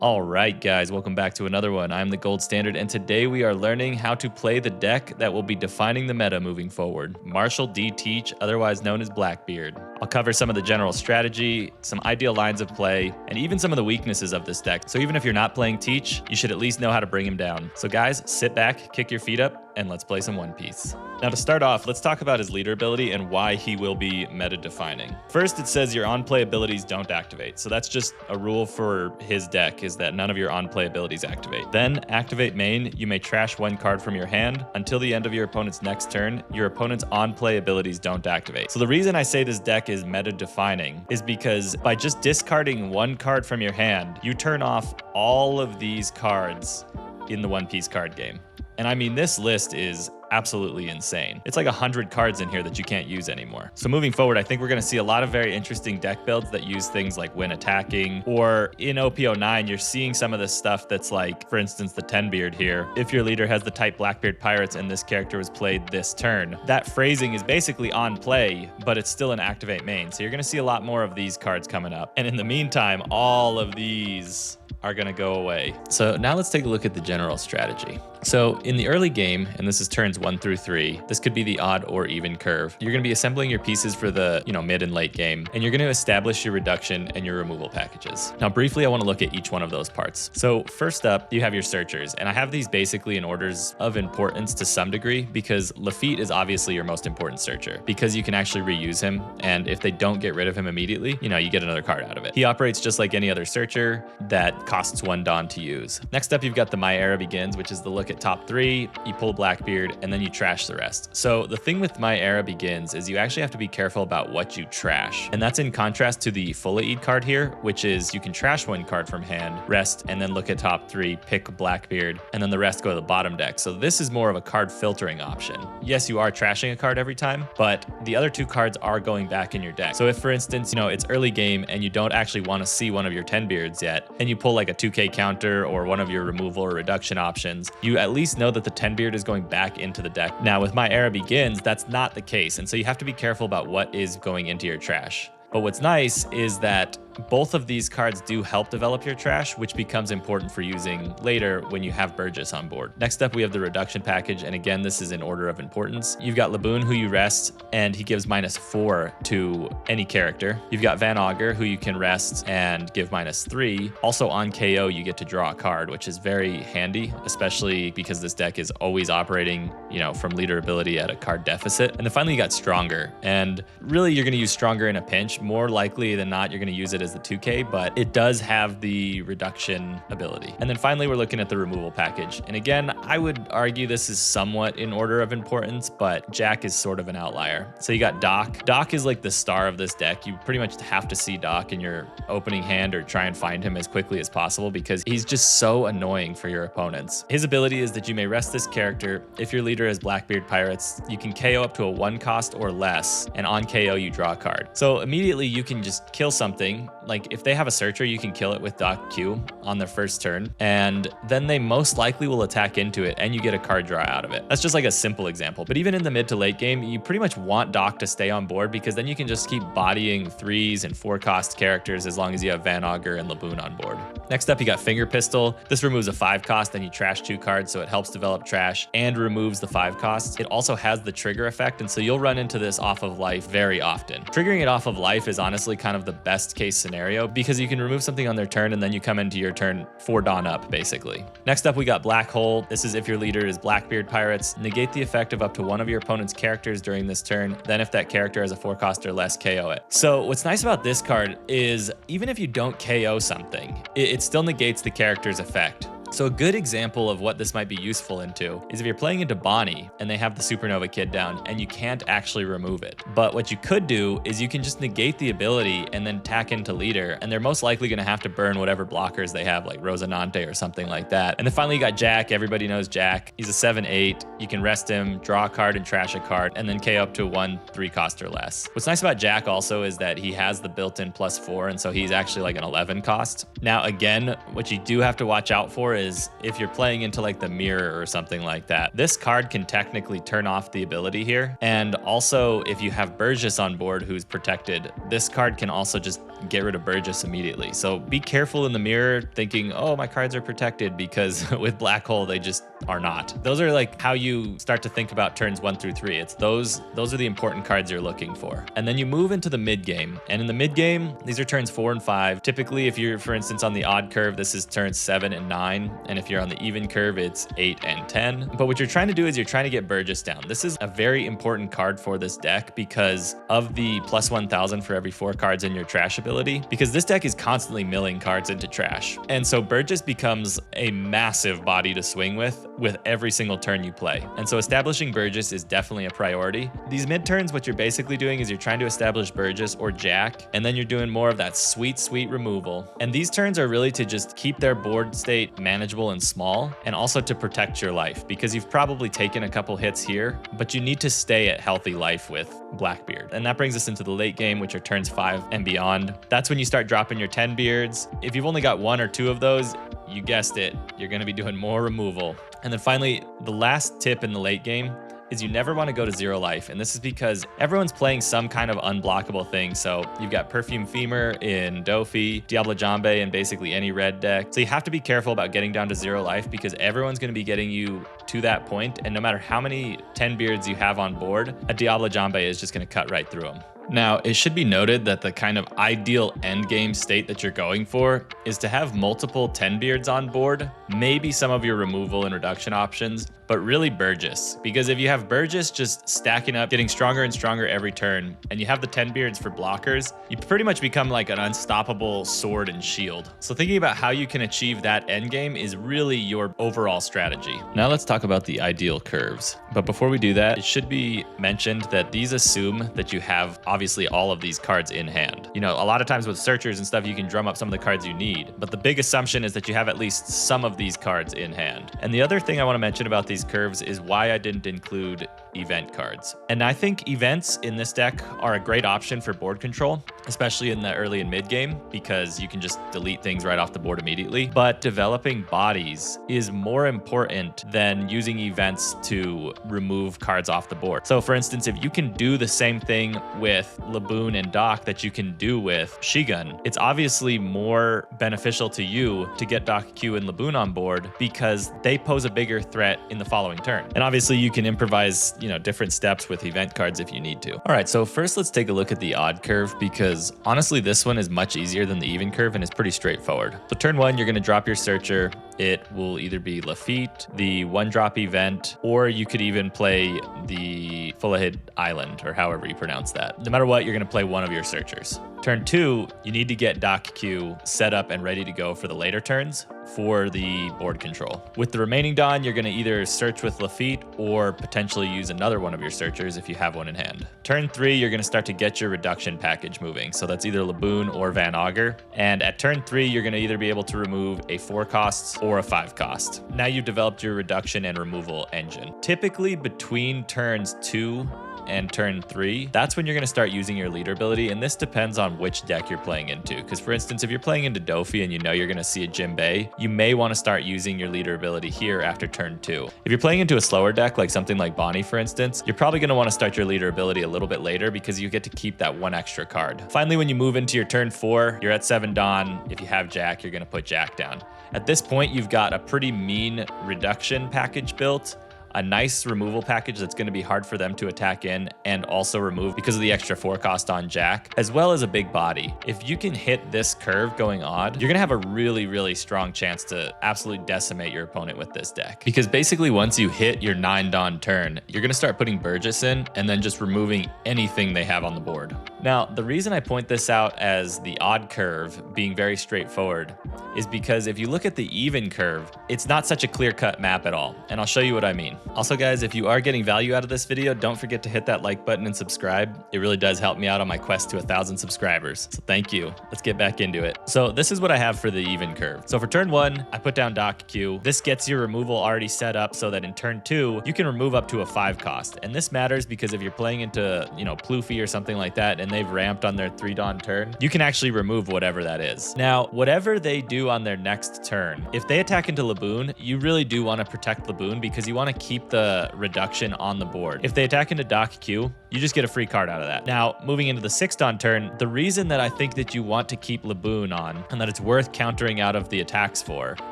All right, guys, welcome back to another one. I'm the Gold Standard, and today we are learning how to play the deck that will be defining the meta moving forward, Marshall D. Teach, otherwise known as Blackbeard. I'll cover some of the general strategy, some ideal lines of play, and even some of the weaknesses of this deck. So even if you're not playing Teach, you should at least know how to bring him down. So guys, sit back, kick your feet up, and let's play some One Piece. Now to start off, let's talk about his leader ability and why he will be meta defining. First, it says your on-play abilities don't activate. So that's just a rule for his deck, is that none of your on-play abilities activate. Then, activate main, you may trash one card from your hand. Until the end of your opponent's next turn, your opponent's on-play abilities don't activate. So the reason I say this deck is meta defining is because by just discarding one card from your hand, you turn off all of these cards in the One Piece card game. And I mean, this list is absolutely insane. It's like 100 cards in here that you can't use anymore. So moving forward, I think we're going to see a lot of very interesting deck builds that use things like when attacking, or in OP-09, you're seeing some of this stuff that's like, for instance, the 10-beard here. If your leader has the type Blackbeard Pirates and this character was played this turn, that phrasing is basically on play, but it's still an activate main. So you're going to see a lot more of these cards coming up. And in the meantime, all of these are going to go away. So now let's take a look at the general strategy. So in the early game, and this is turns 1 through 3, this could be the odd or even curve. You're going to be assembling your pieces for the mid and late game, and you're going to establish your reduction and your removal packages. Now briefly, I want to look at each one of those parts. So first up, you have your searchers, and I have these basically in orders of importance to some degree, because Lafitte is obviously your most important searcher, because you can actually reuse him, and if they don't get rid of him immediately, you get another card out of it. He operates just like any other searcher that costs 1 Dawn to use. Next up, you've got the My Era Begins, which is the look at top 3, you pull Blackbeard, and then you trash the rest. So the thing with My Era Begins is you actually have to be careful about what you trash. And that's in contrast to the Full Aid card here, which is you can trash 1 card from hand, rest, and then look at top 3, pick Blackbeard, and then the rest go to the bottom deck. So this is more of a card filtering option. Yes, you are trashing a card every time, but the other 2 cards are going back in your deck. So if, for instance, it's early game and you don't actually want to see one of your 10 beards yet, and you pull like a 2K counter or one of your removal or reduction options, you at least know that the 10 beard is going back into the deck. Now with My Era Begins, that's not the case, and so you have to be careful about what is going into your trash. But what's nice is that both of these cards do help develop your trash, which becomes important for using later when you have Burgess on board. Next up, we have the reduction package, and again, this is in order of importance. You've got Laboon, who you rest, and he gives -4 to any character. You've got Van Augur, who you can rest and give -3. Also on KO, you get to draw a card, which is very handy, especially because this deck is always operating, from leader ability at a card deficit. And then finally, you got Stronger, and really, you're going to use Stronger in a pinch. More likely than not, you're going to use it as the 2K, but it does have the reduction ability. And then finally, we're looking at the removal package. And again, I would argue this is somewhat in order of importance, but Jack is sort of an outlier. So you got Doc. Doc is like the star of this deck. You pretty much have to see Doc in your opening hand or try and find him as quickly as possible because he's just so annoying for your opponents. His ability is that you may rest this character. If your leader has Blackbeard Pirates, you can KO up to a 1 cost or less, and on KO, you draw a card. So immediately you can just kill something. Like if they have a searcher, you can kill it with Doc Q on their first turn, and then they most likely will attack into it and you get a card draw out of it. That's just like a simple example. But even in the mid to late game, you pretty much want Doc to stay on board because then you can just keep bodying 3s and 4 cost characters as long as you have Van Augur and Laboon on board. Next up, you got Finger Pistol. This removes a 5 cost and you trash 2 cards, so it helps develop trash and removes the 5 costs. It also has the trigger effect, and so you'll run into this off of life very often. Triggering it off of life is honestly kind of the best case scenario because you can remove something on their turn and then you come into your turn 4 Dawn up, basically. Next up, we got Black Hole. This is if your leader is Blackbeard Pirates. Negate the effect of up to one of your opponent's characters during this turn. Then if that character has a 4 cost or less, KO it. So what's nice about this card is even if you don't KO something, it still negates the character's effect. So a good example of what this might be useful into is if you're playing into Bonnie and they have the Supernova Kid down and you can't actually remove it. But what you could do is you can just negate the ability and then tack into leader, and they're most likely going to have to burn whatever blockers they have, like Rosinante or something like that. And then finally you got Jack. Everybody knows Jack. He's a 7/8. You can rest him, draw a card and trash a card, and then KO up to 1 3 cost or less. What's nice about Jack also is that he has the built-in +4, and so he's actually like an 11 cost. Now again, what you do have to watch out for is if you're playing into like the mirror or something like that. This card can technically turn off the ability here. And also if you have Burgess on board who's protected, this card can also just get rid of Burgess immediately. So be careful in the mirror thinking, oh, my cards are protected, because with Black Hole, they just are not. Those are like how you start to think about turns 1 through 3. It's those are the important cards you're looking for. And then you move into the mid game. And in the mid game, these are turns 4 and 5. Typically, if you're, for instance, on the odd curve, this is turns 7 and 9. And if you're on the even curve, it's 8 and 10. But what you're trying to do is you're trying to get Burgess down. This is a very important card for this deck because of the plus 1,000 for every 4 cards in your trash ability, because this deck is constantly milling cards into trash. And so Burgess becomes a massive body to swing with every single turn you play. And so establishing Burgess is definitely a priority. These mid turns, what you're basically doing is you're trying to establish Burgess or Jack, and then you're doing more of that sweet removal. And these turns are really to just keep their board state manageable and small, and also to protect your life, because you've probably taken a couple hits here, but you need to stay at healthy life with Blackbeard. And that brings us into the late game, which are turns 5 and beyond. That's when you start dropping your 10 beards. If you've only got 1 or 2 of those, you guessed it, you're going to be doing more removal. And then finally, the last tip in the late game is you never want to go to 0 life. And this is because everyone's playing some kind of unblockable thing. So you've got Perfume Femur in Doffy, Diablo Jambe in basically any red deck. So you have to be careful about getting down to 0 life, because everyone's going to be getting you to that point. And no matter how many 10 beards you have on board, a Diablo Jambe is just going to cut right through them. Now, it should be noted that the kind of ideal endgame state that you're going for is to have multiple 10 beards on board, maybe some of your removal and reduction options, but really Burgess. Because if you have Burgess just stacking up, getting stronger and stronger every turn, and you have the 10 beards for blockers, you pretty much become like an unstoppable sword and shield. So thinking about how you can achieve that endgame is really your overall strategy. Now let's talk about the ideal curves. But before we do that, it should be mentioned that these assume that you have obviously all of these cards in hand. You know, a lot of times with searchers and stuff, you can drum up some of the cards you need, but the big assumption is that you have at least some of these cards in hand. And the other thing I want to mention about these curves is why I didn't include event cards. And I think events in this deck are a great option for board control, especially in the early and mid game, because you can just delete things right off the board immediately. But developing bodies is more important than using events to remove cards off the board. So for instance, if you can do the same thing with Laboon and Doc that you can do with Shigun, it's obviously more beneficial to you to get Doc Q and Laboon on board, because they pose a bigger threat in the following turn. And obviously you can improvise, you know, different steps with event cards if you need to. All right, so first let's take a look at the odd curve, because honestly this one is much easier than the even curve and is pretty straightforward. So turn 1, you're going to drop your searcher. It will either be Lafitte, the 1-drop event, or you could even play the Fulahid Island, or however you pronounce that. No matter what, you're going to play one of your searchers. Turn 2, you need to get Doc Q set up and ready to go for the later turns for the board control. With the remaining Dawn, you're going to either search with Lafitte or potentially use another one of your searchers if you have one in hand. Turn 3, you're going to start to get your reduction package moving. So that's either Laboon or Van Augur. And at turn 3, you're going to either be able to remove a 4 cost or a 5 cost. Now you've developed your reduction and removal engine. Typically between turns 2 and turn 3, that's when you're going to start using your leader ability. And this depends on which deck you're playing into. Because for instance, if you're playing into Doffy and you know you're going to see a Jinbei, you may want to start using your leader ability here after turn 2. If you're playing into a slower deck, like something like Bonnie, for instance, you're probably going to want to start your leader ability a little bit later, because you get to keep that 1 extra card. Finally, when you move into your turn 4, you're at 7 Dawn. If you have Jack, you're going to put Jack down. At this point, you've got a pretty mean reduction package built, a nice removal package that's going to be hard for them to attack in and also remove because of the extra 4 cost on Jack, as well as a big body. If you can hit this curve going odd, you're going to have a really strong chance to absolutely decimate your opponent with this deck. Because basically once you hit your 9 Dawn turn, you're going to start putting Burgess in and then just removing anything they have on the board. Now, the reason I point this out as the odd curve being very straightforward is because if you look at the even curve, it's not such a clear-cut map at all. And I'll show you what I mean. Also guys, if you are getting value out of this video, don't forget to hit that like button and subscribe. It really does help me out on my quest to 1,000 subscribers. So thank you. Let's get back into it. So this is what I have for the even curve. So for turn 1, I put down Dock Q. This gets your removal already set up so that in turn 2, you can remove up to a 5 cost. And this matters because if you're playing into, Pluffy or something like that, and they've ramped on their 3 Dawn turn, you can actually remove whatever that is. Now, whatever they do on their next turn, if they attack into Laboon, you really do want to protect Laboon because you want to keep the reduction on the board. If they attack into Dock Q, you just get a free card out of that. Now, moving into the 6 Dawn turn, the reason that I think that you want to keep Laboon on and that it's worth countering out of the attacks for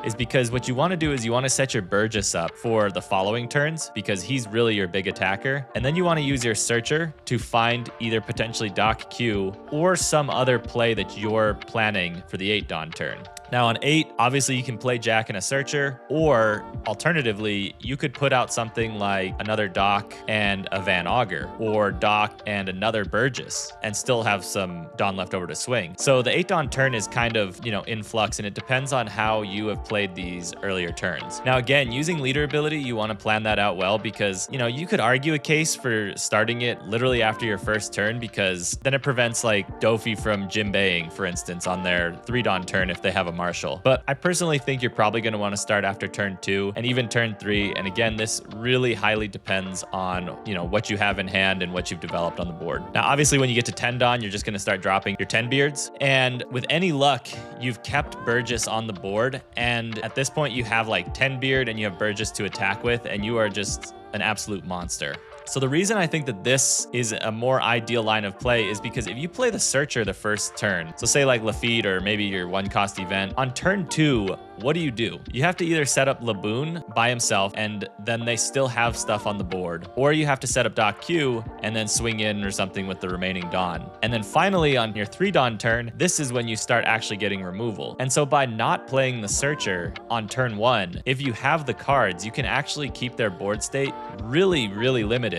is because what you want to do is you want to set your Burgess up for the following turns because he's really your big attacker. And then you want to use your Searcher to find either potentially Dock Q or some other play that you're planning for the 8 Dawn turn. Now on 8, obviously you can play Jack and a Searcher, or alternatively, you could put out something like another Dock and a Van Augur, or Dock and another Burgess, and still have some Dawn left over to swing. So the 8 Dawn turn is kind of, in flux, and it depends on how you have played these earlier turns. Now again, using leader ability, you want to plan that out well because, you could argue a case for starting it literally after your first turn because then it prevents like Doffy from Jinbeiing, for instance, on their 3 Dawn turn if they have a Marshall. But I personally think you're probably going to want to start after turn 2 and even turn 3. And again, this really highly depends on, what you have in hand and what you've developed on the board. Now, obviously, when you get to 10 Dawn, you're just going to start dropping your 10 beards. And with any luck, you've kept Burgess on the board. And at this point, you have like 10 beard and you have Burgess to attack with, and you are just an absolute monster. So the reason I think that this is a more ideal line of play is because if you play the Searcher the first turn, so say like Lafitte or maybe your 1-cost event, on turn 2, what do? You have to either set up Laboon by himself and then they still have stuff on the board, or you have to set up Dock Q and then swing in or something with the remaining Dawn. And then finally on your 3 Dawn turn, this is when you start actually getting removal. And so by not playing the Searcher on turn 1, if you have the cards, you can actually keep their board state really, really limited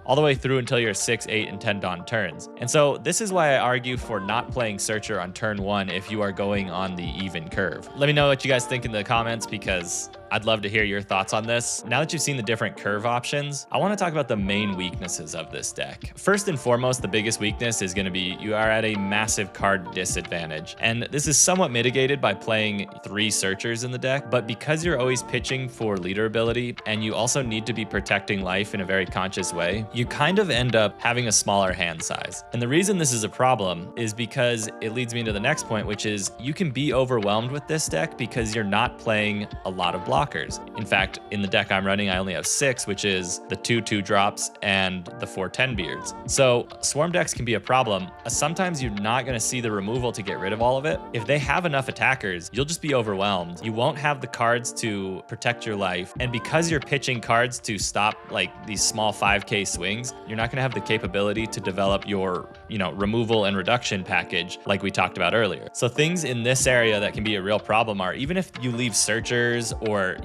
all the way through until your 6, 8, and 10 Dawn turns. And so this is why I argue for not playing Searcher on turn 1 if you are going on the even curve. Let me know what you guys think in the comments because I'd love to hear your thoughts on this. Now that you've seen the different curve options, I want to talk about the main weaknesses of this deck. First and foremost, the biggest weakness is going to be you are at a massive card disadvantage. And this is somewhat mitigated by playing 3 Searchers in the deck, but because you're always pitching for leader ability and you also need to be protecting life in a very conscious way, you kind of end up having a smaller hand size. And the reason this is a problem is because it leads me to the next point, which is you can be overwhelmed with this deck because you're not playing a lot of blockers. In fact, in the deck I'm running, I only have 6, which is the 2/2 drops and the 4 10 beards. So swarm decks can be a problem. Sometimes you're not going to see the removal to get rid of all of it. If they have enough attackers, you'll just be overwhelmed. You won't have the cards to protect your life. And because you're pitching cards to stop like these small 5k swings, you're not going to have the capability to develop your, removal and reduction package like we talked about earlier. So things in this area that can be a real problem are even if you leave Searchers or,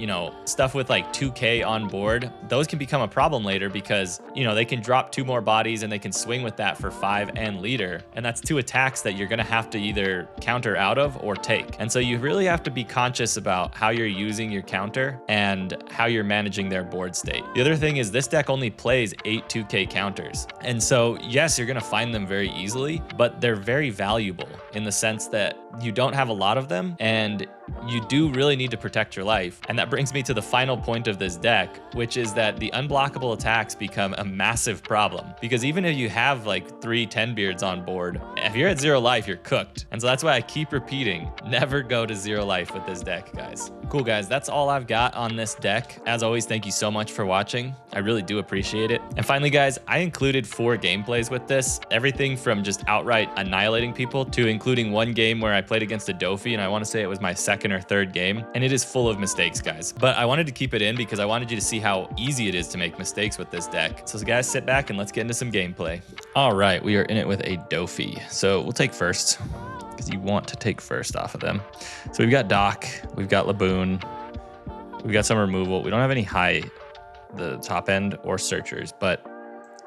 stuff with like 2k on board, those can become a problem later because, they can drop 2 more bodies and they can swing with that for 5 and leader. And that's 2 attacks that you're going to have to either counter out of or take. And so you really have to be conscious about how you're using your counter and how you're managing their board state. The other thing is this deck only plays 8 2k counters. And so yes, you're going to find them very easily, but they're very valuable in the sense that you don't have a lot of them and you do really need to protect your life. And that brings me to the final point of this deck, which is that the unblockable attacks become a massive problem because even if you have like 3 10 beards on board, if you're at 0 life, you're cooked. And so that's why I keep repeating, never go to 0 life with this deck, guys. Cool, guys. That's all I've got on this deck. As always, thank you so much for watching. I really do appreciate it. And finally, guys, I included 4 gameplays with this. Everything from just outright annihilating people to including 1 game where I played against a Doffy, and I want to say it was my 2nd or 3rd game, and it is full of mistakes, guys. But I wanted to keep it in because I wanted you to see how easy it is to make mistakes with this deck. So guys, sit back and let's get into some gameplay. All right, we are in it with a Doffy. So we'll take first because you want to take first off of them. So we've got Dock, we've got Laboon, we've got some removal. We don't have any high, the top end or Searchers, but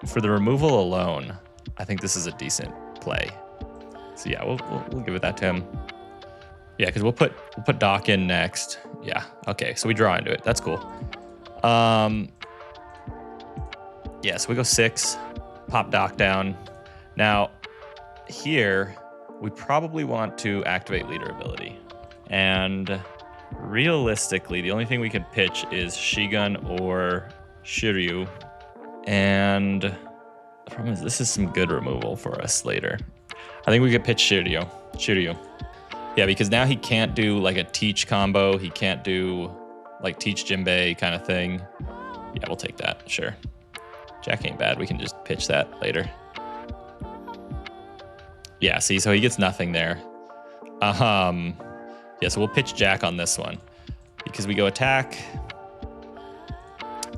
for the removal alone, I think this is a decent play. So yeah, we'll give it that to him. Yeah, because we'll put Dock in next. Yeah, okay, so we draw into it. That's cool. Yeah, so we go 6, pop Dock down. Now, here, we probably want to activate leader ability. And realistically, the only thing we can pitch is Shigun or Shiryu. And the problem is this is some good removal for us later. I think we could pitch Shiryu. Yeah, because now he can't do like a teach combo. He can't do like teach Jinbei kind of thing. Yeah, we'll take that, sure. Jack ain't bad. We can just pitch that later. Yeah, see, so he gets nothing there. Yeah, so we'll pitch Jack on this one. Because we go attack.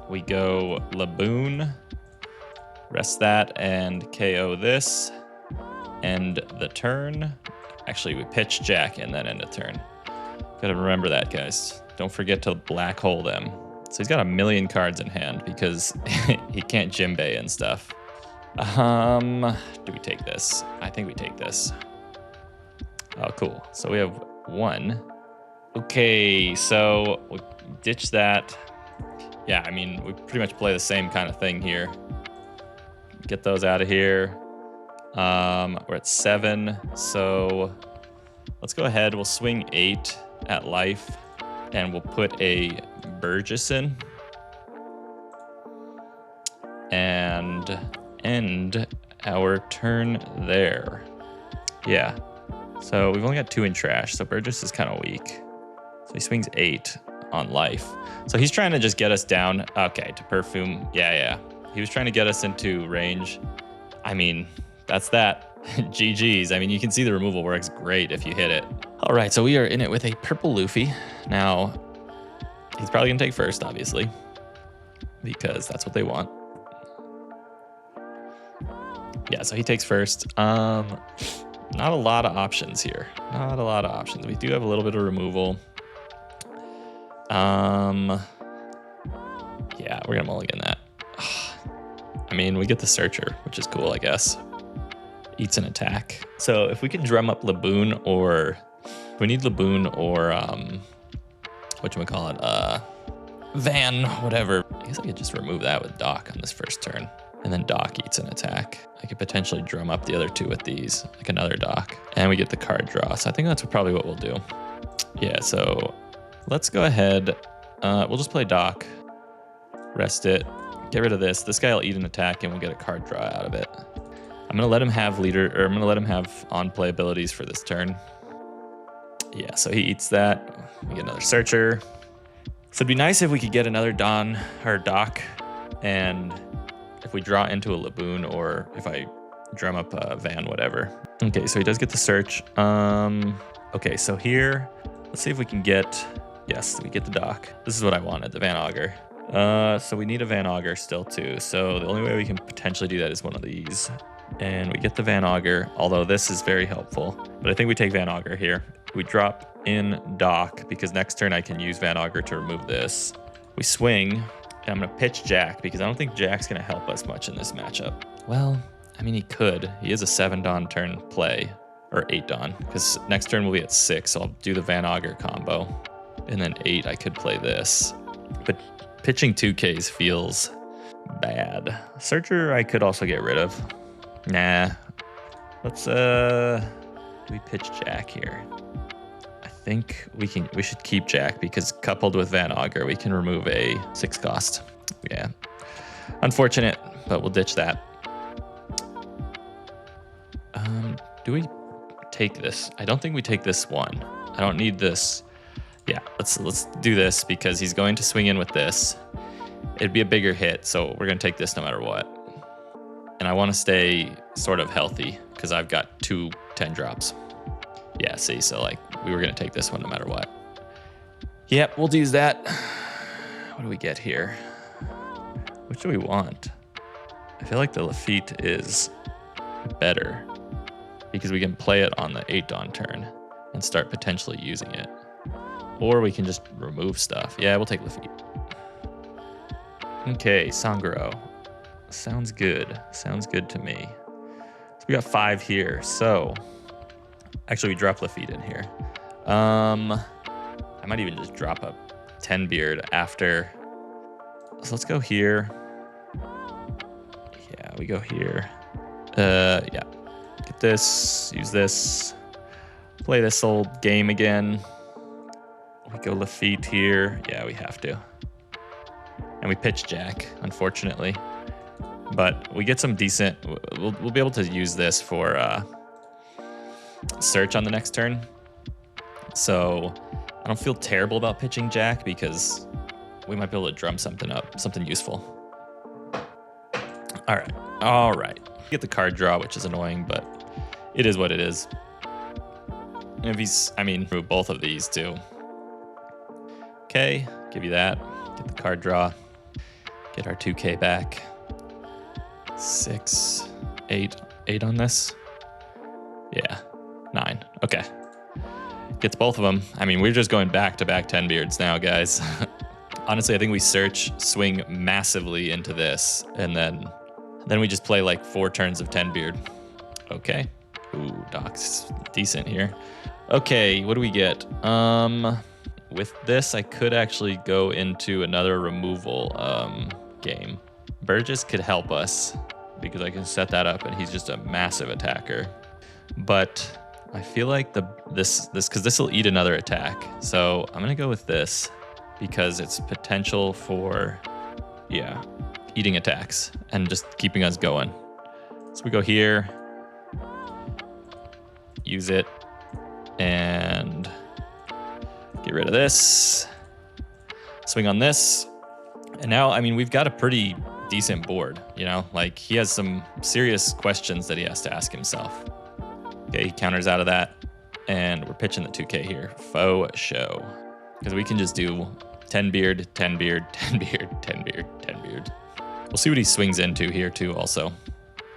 We go Laboon. Rest that and KO this. End the turn. Actually, we pitch Jack and then end a turn. Gotta remember that, guys. Don't forget to black hole them. So he's got a million cards in hand because he can't Jinbei and stuff. Do we take this? I think we take this. Oh, cool. So we have 1. Okay, so we ditch that. Yeah, I mean, we pretty much play the same kind of thing here. Get those out of here. We're at 7, so let's go ahead. We'll swing 8 at life, and we'll put a Burgess in. And end our turn there. Yeah, so we've only got 2 in trash, so Burgess is kind of weak. So he swings 8 on life. So he's trying to just get us down. Okay, to perfume. Yeah. He was trying to get us into range. I mean, that's that. GG's. I mean, you can see the removal works great if you hit it. All right, so we are in it with a purple Luffy. Now, he's probably going to take first, obviously, because that's what they want. Yeah, so he takes first. Not a lot of options here. Not a lot of options. We do have a little bit of removal. Yeah, we're gonna mulligan that. I mean, we get the Searcher, which is cool, I guess. Eats an attack. So if we can drum up Laboon or... we need Laboon or, whatchamacallit, Van, whatever. I guess I could just remove that with Dock on this first turn. And then Dock eats an attack. I could potentially drum up the other 2 with these, like another Dock. And we get the card draw. So I think that's probably what we'll do. Yeah, so let's go ahead. We'll just play Dock. Rest it. Get rid of this. This guy will eat an attack and we'll get a card draw out of it. I'm gonna let him have leader, or I'm gonna let him have on-play abilities for this turn. Yeah, so he eats that. We get another Searcher. So it'd be nice if we could get another Don or Dock, and if we draw into a Laboon, or if I drum up a Van, whatever. Okay, so he does get the search. Okay, so here, let's see if we can get, yes, we get the Dock. This is what I wanted, the Van Augur. So we need a Van Augur still too. So the only way we can potentially do that is one of these. And we get the Van Augur, although this is very helpful. But I think we take Van Augur here. We drop in Dock, because next turn I can use Van Augur to remove this. We swing, and I'm gonna pitch Jack, because I don't think Jack's gonna help us much in this matchup. Well, I mean, he could. He is a 7 Dawn turn play, or 8 Dawn, because next turn we'll be at 6, so I'll do the Van Augur combo. And then 8, I could play this. But pitching 2Ks feels bad. Searcher I could also get rid of. Nah. Let's do we pitch Jack here? I think we should keep Jack, because coupled with Van Augur, we can remove a 6 cost. Yeah. Unfortunate, but we'll ditch that. Do we take this? I don't think we take this one. I don't need this. Yeah, let's do this, because he's going to swing in with this. It'd be a bigger hit, so we're gonna take this no matter what. And I want to stay sort of healthy, because I've got 2 10 drops. Yeah, see, so like we were gonna take this one no matter what. Yep, we'll use that. What do we get here? Which do we want? I feel like the Lafitte is better, because we can play it on the 8 Dawn turn and start potentially using it. Or we can just remove stuff. Yeah, we'll take Lafitte. Okay, Sanguro. Sounds good. Sounds good to me. So we got 5 here. So actually we drop Lafitte in here. I might even just drop a 10 beard after. So let's go here. we go here. Yeah. Get this, use this, play this old game again. We go Lafitte here. Yeah, we have to. And we pitch Jack, unfortunately. But we get some decent... We'll be able to use this for search on the next turn. So I don't feel terrible about pitching Jack because we might be able to drum something up, something useful. All right. Get the card draw, which is annoying, but it is what it is. And if he's... I mean, through both of these, too. Okay, give you that. Get the card draw. Get our 2K back. 6, 8 on this. Yeah, 9. Okay. Gets both of them. I mean, we're just going back-to-back 10 beards now, guys. Honestly, I think we search, swing massively into this, and then we just play like 4 turns of 10 beard. Okay. Ooh, Doc's decent here. Okay, what do we get? With this, I could actually go into another removal game. Burgess could help us because I can set that up and he's just a massive attacker. But I feel like because this will eat another attack. So I'm gonna go with this because it's potential for, yeah, eating attacks and just keeping us going. So we go here, use it, and get rid of this, swing on this. And now, I mean, we've got a pretty decent board, you know, like he has some serious questions that he has to ask himself. Okay, he counters out of that, and we're pitching the 2K here. Faux show. Because we can just do 10 beard, 10 beard, 10 beard, 10 beard, 10 beard. We'll see what he swings into here too also.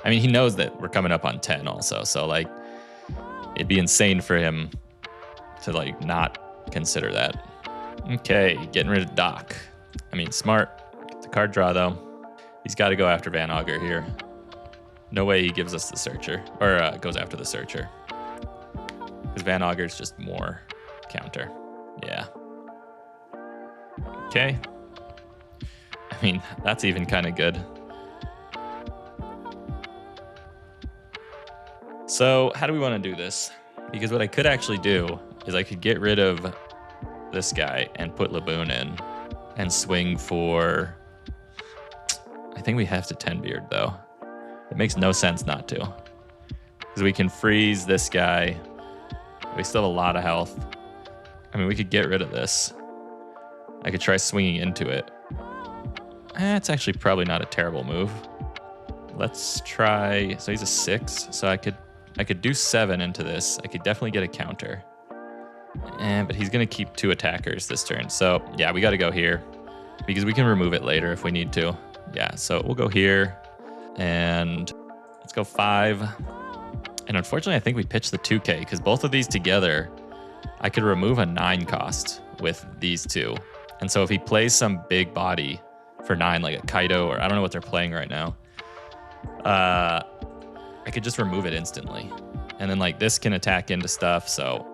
I mean, he knows that we're coming up on 10 also, so like, it'd be insane for him to like not consider that. Okay, getting rid of Doc. I mean, smart. Get the card draw though. He's got to go after Van Augur here. No way he gives us the searcher, or goes after the searcher. Because Van Augur's just more counter. Yeah. Okay. I mean, that's even kind of good. So how do we want to do this? Because what I could actually do is I could get rid of this guy and put Laboon in and swing for... I think we have to 10 beard though. It makes no sense not to. Because we can freeze this guy. We still have a lot of health. I mean, we could get rid of this. I could try swinging into it. It's actually probably not a terrible move. Let's try... So he's a 6, so I could do 7 into this. I could definitely get a counter. But he's going to keep 2 attackers this turn. So, yeah, we got to go here. Because we can remove it later if we need to. Yeah, so we'll go here. And let's go 5. And unfortunately, I think we pitched the 2K. Because both of these together, I could remove a 9 cost with these two. And so if he plays some big body for 9, like a Kaido, or I don't know what they're playing right now, I could just remove it instantly. And then like this can attack into stuff, so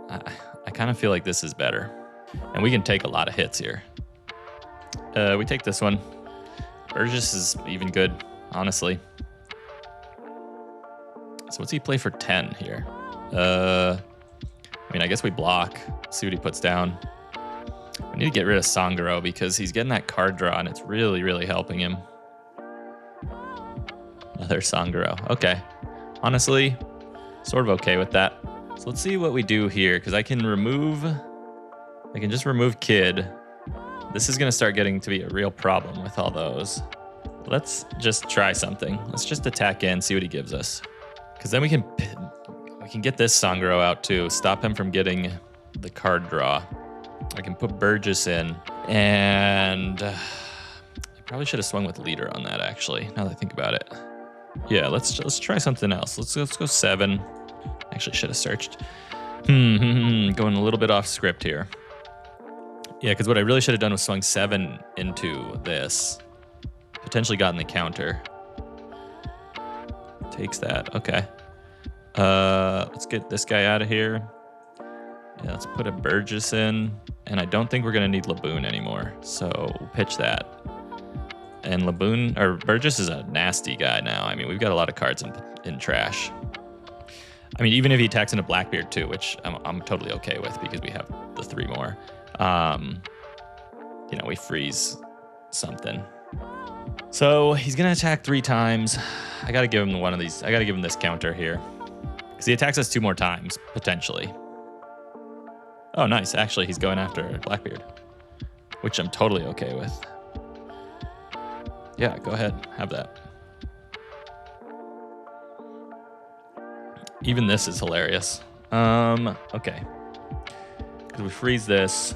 I kind of feel like this is better. And we can take a lot of hits here. We take this one. Burgess is even good, honestly. So what's he play for 10 here? I mean, I guess we block. See what he puts down. We need to get rid of Sangaro because he's getting that card draw and it's really, really helping him. Another Sangaro. Okay. Honestly, sort of okay with that. So let's see what we do here because I can just remove Kid. This is going to start getting to be a real problem with all those. Let's just try something. Let's just attack in, see what he gives us. Because then we can get this Sangaro out too. Stop him from getting the card draw. I can put Burgess in. And I probably should have swung with Leader on that actually, now that I think about it. Yeah, let's try something else. Let's go 7. Actually should have searched. Going a little bit off script here. Yeah, because what I really should have done was swung 7 into this. Potentially gotten the counter. Takes that. Okay. Let's get this guy out of here. Yeah, let's put a Burgess in. And I don't think we're going to need Laboon anymore. So we'll pitch that. And Laboon, or Burgess is a nasty guy now. I mean, we've got a lot of cards in trash. I mean, even if he attacks into Blackbeard too, which I'm totally okay with because we have the 3 more. You know, we freeze something. So he's gonna attack 3 times. I gotta give him one of these. I gotta give him this counter here because he attacks us 2 more times potentially. Oh, nice. Actually, he's going after Blackbeard, which I'm totally okay with. Yeah, go ahead, have that. Even this is hilarious. Okay. Because we freeze this.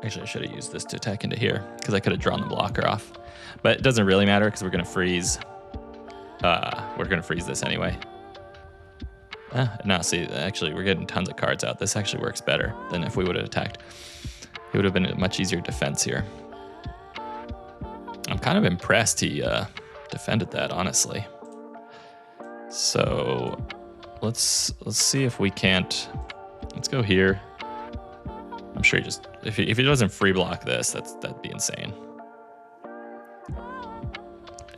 Actually, I should have used this to attack into here because I could have drawn the blocker off. But it doesn't really matter because we're going to freeze. We're going to freeze this anyway. No, see, actually, we're getting tons of cards out. This actually works better than if we would have attacked. It would have been a much easier defense here. I'm kind of impressed he defended that, honestly. So let's see if we can't. Let's go here. I'm sure he just if he doesn't free block this, that'd be insane.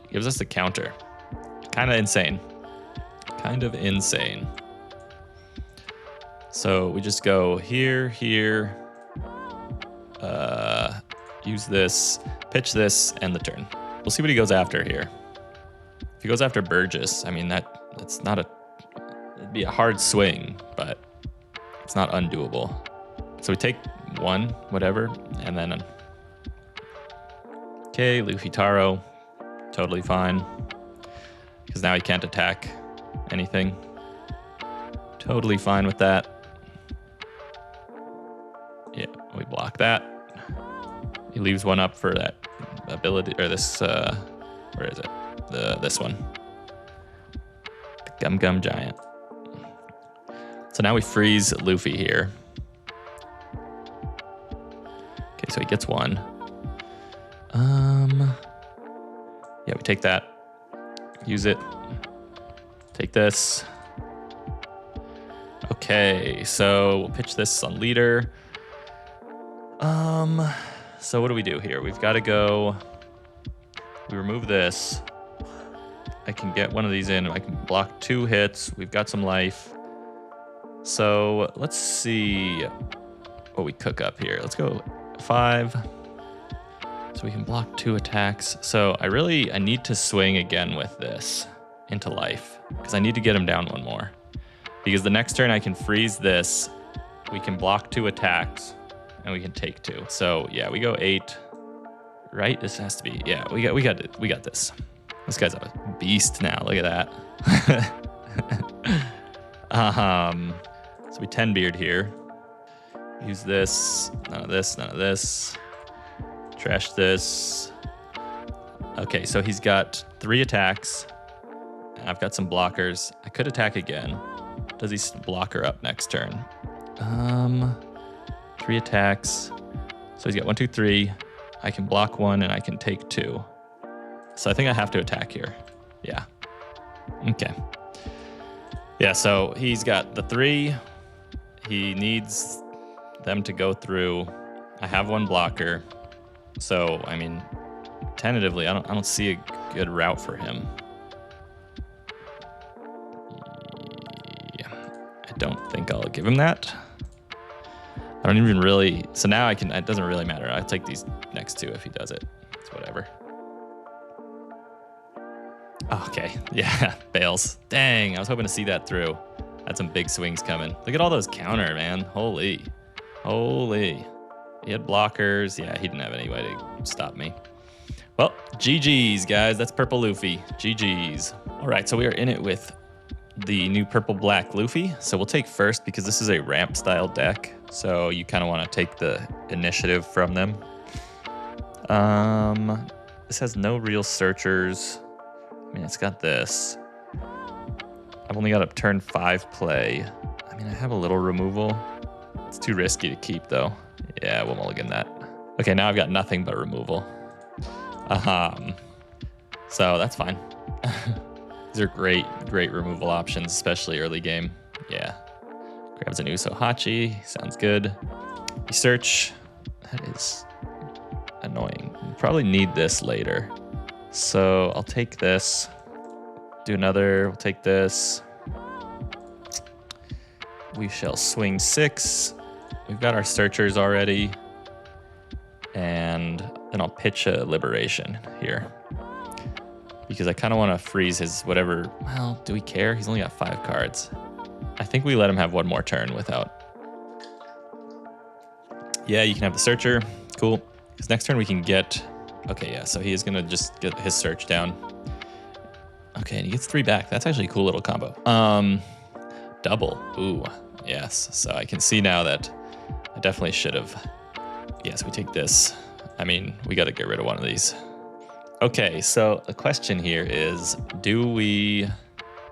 He gives us the counter. Kind of insane. Kind of insane. So we just go here, here. Use this, pitch this, end the turn. We'll see what he goes after here. If he goes after Burgess, I mean that's not it'd be a hard swing, but it's not undoable. So we take 1, whatever, and then okay, Luffy Taro, totally fine, because now he can't attack anything. Totally fine with that. Yeah, we block that. He leaves 1 up for that ability, or this, where is it? This one. The Gum Gum Giant. So now we freeze Luffy here. Okay, so he gets 1. Yeah, we take that. Use it. Take this. Okay, so we'll pitch this on leader. So what do we do here? We've got to go. We remove this. I can get one of these in. I can block 2 hits. We've got some life. So let's see what we cook up here. Let's go 5. So we can block 2 attacks. So I need to swing again with this into life because I need to get him down 1 more. Because the next turn I can freeze this. We can block 2 attacks. And we can take 2. So yeah, we go 8. Right? This has to be. Yeah, we got this. This guy's a beast now. Look at that. So we 10 beard here. Use this. None of this. None of this. Trash this. Okay, so he's got 3 attacks. I've got some blockers. I could attack again. Does he block her up next turn? 3 attacks. So he's got 1, 2, 3. I can block 1 and I can take 2. So I think I have to attack here. Yeah. Okay. Yeah, so he's got the 3. He needs them to go through. I have 1 blocker. So, I mean, tentatively, I don't see a good route for him. Yeah. I don't think I'll give him that. I don't even really, so now it doesn't really matter. I'll take these next 2 if he does it. It's whatever. Okay, yeah, fails. Dang, I was hoping to see that through. Had some big swings coming. Look at all those counter, man. Holy. He had blockers. Yeah, he didn't have any way to stop me. Well, GG's, guys. That's Purple Luffy. GG's. All right, so we are in it with the new Purple Black Luffy. So we'll take first because this is a ramp style deck. So you kind of want to take the initiative from them. This has no real searchers. I mean, it's got this. I've only got a turn 5 play. I mean, I have a little removal. It's too risky to keep though. Yeah, we'll mulligan that. Okay, now I've got nothing but removal. So that's fine. These are great removal options, especially early game. Yeah. Grabs an Uso Hachi. Sounds good. You search. That is annoying. We'll probably need this later. So I'll take this. Do another. We'll take this. We shall swing 6. We've got our searchers already. And then I'll pitch a liberation here. Because I kind of want to freeze his whatever. Well, do we care? He's only got 5 cards. I think we let him have one more turn without. Yeah, you can have the searcher. Cool. Because next turn we can get. Okay, yeah, so he is going to just get his search down. Okay, and he gets 3 back. That's actually a cool little combo. Double. Ooh, yes. So I can see now that I definitely should have. Yes, we take this. I mean, we got to get rid of one of these. Okay, so the question here is, do we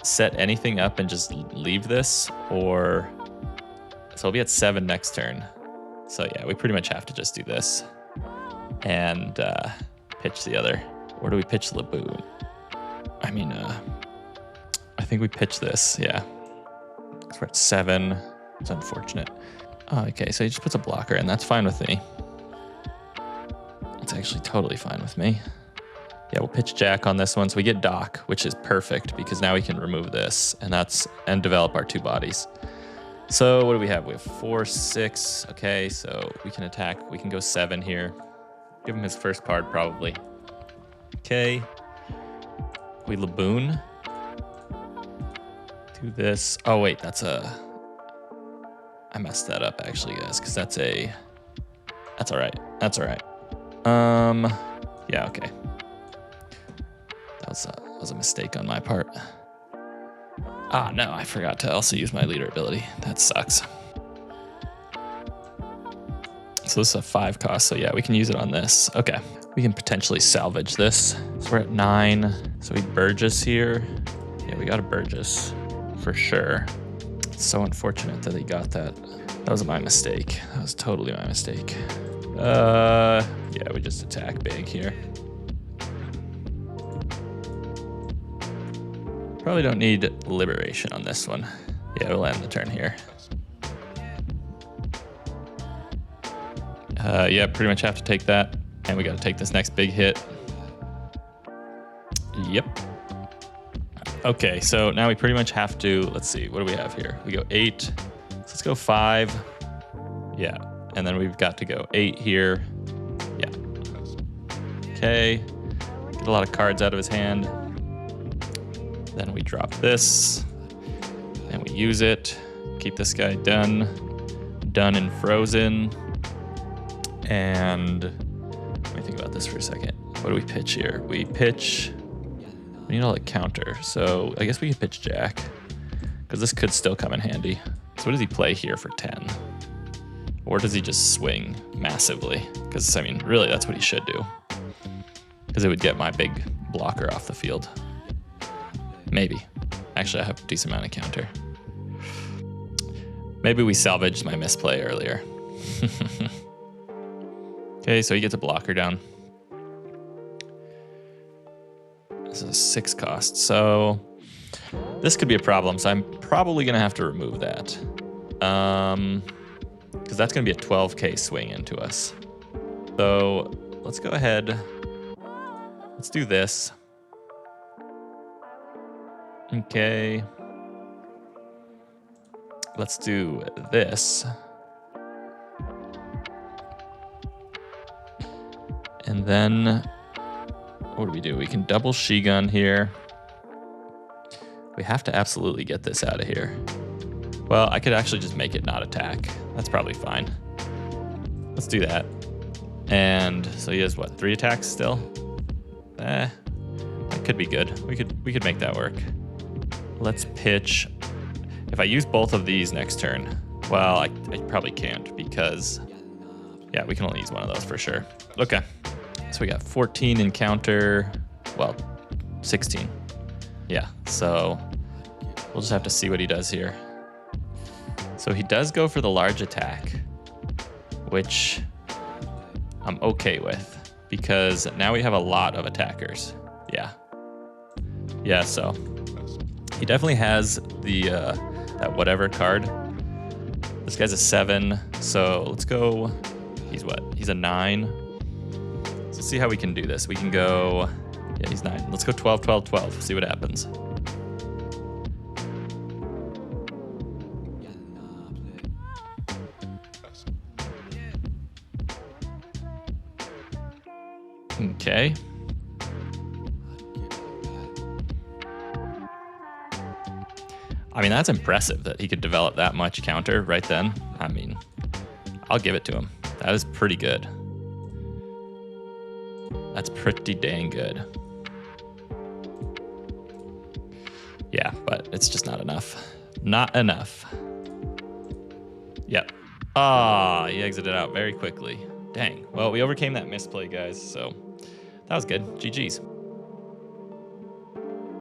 set anything up and just leave this? Or, so we'll be at 7 next turn. So yeah, we pretty much have to just do this. And pitch the other. Or do we pitch Laboon? I mean, I think we pitch this, yeah. Because we're at 7. It's unfortunate. Oh, okay, so he just puts a blocker in. That's fine with me. That's actually totally fine with me. Yeah, we'll pitch Jack on this one. So we get Dock, which is perfect because now we can remove this and develop our 2 bodies. So what do we have? We have 4, 6. Okay, so we can attack. We can go 7 here. Give him his first card probably. Okay. We Laboon. Do this. Oh wait, that's a. I messed that up actually, guys, because that's all right. That's all right. Yeah, okay. That was a mistake on my part. Ah, no, I forgot to also use my leader ability. That sucks. So this is a 5 cost, so yeah, we can use it on this. Okay, we can potentially salvage this. So we're at 9, so we Burgess here. Yeah, we got a Burgess for sure. It's so unfortunate that he got that. That was my mistake. That was totally my mistake. Yeah, we just attack big here. Probably don't need liberation on this one. Yeah, we'll end the turn here. Yeah, pretty much have to take that. And we got to take this next big hit. Yep. Okay, so now we pretty much have to, let's see, what do we have here? We go 8. So let's go 5. Yeah, and then we've got to go 8 here. Yeah. Okay, get a lot of cards out of his hand. Then we drop this, and we use it. Keep this guy done and frozen. And let me think about this for a second. What do we pitch here? We need all the counter. So I guess we could pitch Jack, because this could still come in handy. So what does he play here for 10? Or does he just swing massively? Because, I mean, really, that's what he should do. Because it would get my big blocker off the field. Maybe. Actually, I have a decent amount of counter. Maybe we salvaged my misplay earlier. Okay, so he gets a blocker down. This is a 6 cost, so this could be a problem. So I'm probably gonna have to remove that. Because that's gonna be a 12K swing into us. So let's go ahead. Let's do this. Okay. Let's do this. And then, what do? We can double Shigun here. We have to absolutely get this out of here. Well, I could actually just make it not attack. That's probably fine. Let's do that. And so he has what, 3 attacks still? That could be good. We could make that work. Let's pitch. If I use both of these next turn, well, I probably can't because, yeah, we can only use one of those for sure. Okay. So we got 14 in counter, well, 16. Yeah, so we'll just have to see what he does here. So he does go for the large attack, which I'm okay with because now we have a lot of attackers. Yeah. Yeah, so he definitely has the that whatever card. This guy's a 7, so let's go. He's what? He's a 9. let's see how we can do this. We can go, yeah, he's 9. Let's go 12, 12, 12. See what happens. Okay. I mean, that's impressive that he could develop that much counter right then. I mean, I'll give it to him. That is pretty good. That's pretty dang good. Yeah, but it's just not enough. Not enough. Yep. Ah, he exited out very quickly. Dang. Well, we overcame that misplay, guys, so that was good. GG's.